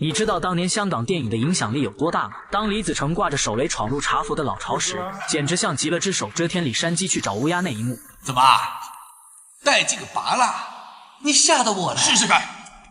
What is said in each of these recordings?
你知道当年香港电影的影响力有多大吗？当李子成挂着手雷闯入茶佛的老巢时，简直像极了只手遮天里山鸡去找乌鸦那一幕。怎么，带这个拔了？你吓得我了！试试看。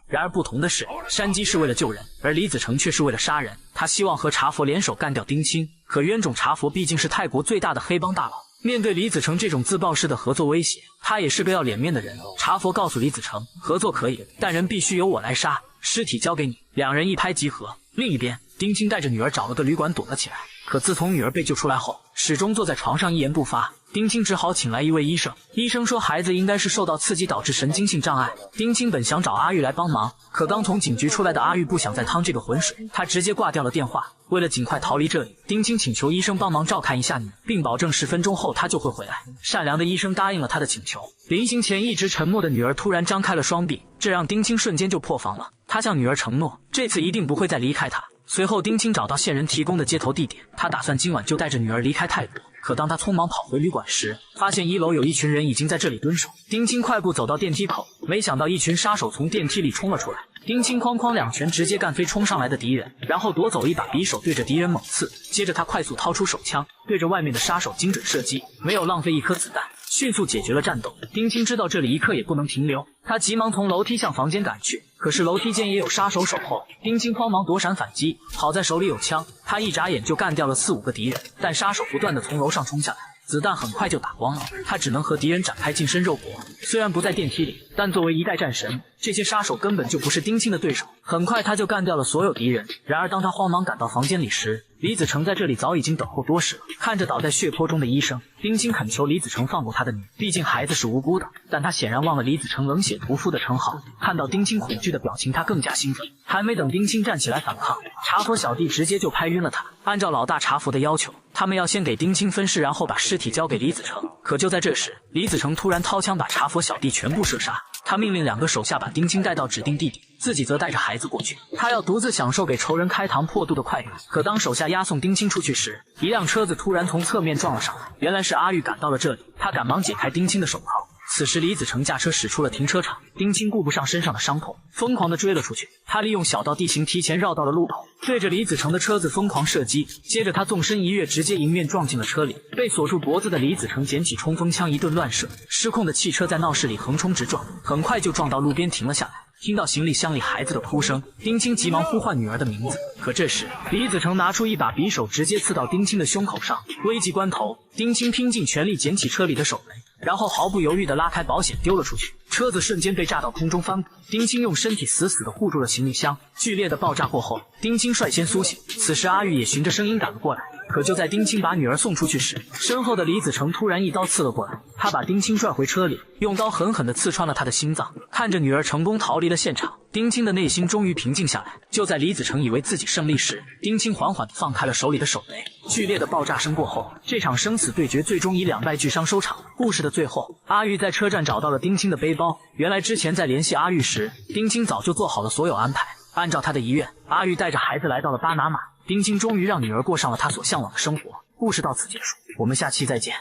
然而不同的是，山鸡是为了救人，而李子成却是为了杀人。他希望和茶佛联手干掉丁清，可冤种茶佛毕竟是泰国最大的黑帮大佬。面对李子成这种自爆式的合作威胁，他也是个要脸面的人。茶佛告诉李子成，合作可以，但人必须由我来杀，尸体交给你。两人一拍即合。另一边，丁清带着女儿找了个旅馆躲了起来。可自从女儿被救出来后，始终坐在床上一言不发。丁清只好请来一位医生，医生说孩子应该是受到刺激导致神经性障碍。丁清本想找阿玉来帮忙，可刚从警局出来的阿玉不想再趟这个浑水，他直接挂掉了电话。为了尽快逃离这里，丁清请求医生帮忙照看一下女儿，并保证10分钟后他就会回来。善良的医生答应了他的请求。临行前一直沉默的女儿突然张开了双臂，这让丁清瞬间就破防了。他向女儿承诺，这次一定不会再离开她。随后，丁清找到线人提供的接头地点，他打算今晚就带着女儿离开泰国。可当他匆忙跑回旅馆时，发现1楼有一群人已经在这里蹲守。丁清快步走到电梯口，没想到一群杀手从电梯里冲了出来。丁清哐哐2拳直接干飞冲上来的敌人，然后夺走一把匕首对着敌人猛刺，接着他快速掏出手枪，对着外面的杀手精准射击，没有浪费一颗子弹，迅速解决了战斗。丁清知道这里一刻也不能停留，他急忙从楼梯向房间赶去，可是楼梯间也有杀手守候。丁清慌忙躲闪反击，好在手里有枪，他一眨眼就干掉了4、5个敌人，但杀手不断的从楼上冲下来，子弹很快就打光了，他只能和敌人展开近身肉搏。虽然不在电梯里，但作为一代战神，这些杀手根本就不是丁清的对手。很快他就干掉了所有敌人。然而当他慌忙赶到房间里时，李子成在这里早已经等候多时了。看着倒在血泊中的医生，丁清恳求李子成放过他的女儿，毕竟孩子是无辜的。但他显然忘了李子成冷血屠夫的称号。看到丁清恐惧的表情，他更加兴奋。还没等丁清站起来反抗，茶佛小弟直接就拍晕了他。按照老大茶佛的要求，他们要先给丁清分尸，然后把尸体交给李子成。可就在这时，李子成突然掏枪把茶佛小弟全部射杀。他命令2个手下把丁清带到指定地点，自己则带着孩子过去。他要独自享受给仇人开膛破肚的快感。可当手下押送丁清出去时，一辆车子突然从侧面撞了上来。原来是阿玉赶到了这里，他赶忙解开丁清的手铐。此时李子成驾车驶出了停车场，丁清顾不上身上的伤痛，疯狂地追了出去。他利用小道地形提前绕到了路口，对着李子成的车子疯狂射击。接着他纵身一跃，直接迎面撞进了车里。被锁住脖子的李子成捡起冲锋枪一顿乱射，失控的汽车在闹市里横冲直撞，很快就撞到路边停了下来。听到行李箱里孩子的哭声，丁清急忙呼唤女儿的名字。可这时李子成拿出一把匕首，直接刺到丁清的胸口上。危急关头，丁清拼尽全力捡起车里的手雷，然后毫不犹豫地拉开保险丢了出去，车子瞬间被炸到空中翻滚。丁清用身体死死地护住了行李箱。剧烈的爆炸过后，丁清率先苏醒。此时阿玉也循着声音赶了过来。可就在丁清把女儿送出去时，身后的李子成突然一刀刺了过来。他把丁清拽回车里，用刀狠狠地刺穿了他的心脏。看着女儿成功逃离了现场，丁清的内心终于平静下来。就在李子成以为自己胜利时，丁清缓缓地放开了手里的手雷。剧烈的爆炸声过后，这场生死对决最终以2败俱伤收场。故事的最后，阿玉在车站找到了丁清的背包。原来之前在联系阿玉时，丁清早就做好了所有安排。按照他的遗愿，阿玉带着孩子来到了巴拿马。丁清终于让女儿过上了她所向往的生活。故事到此结束，我们下期再见。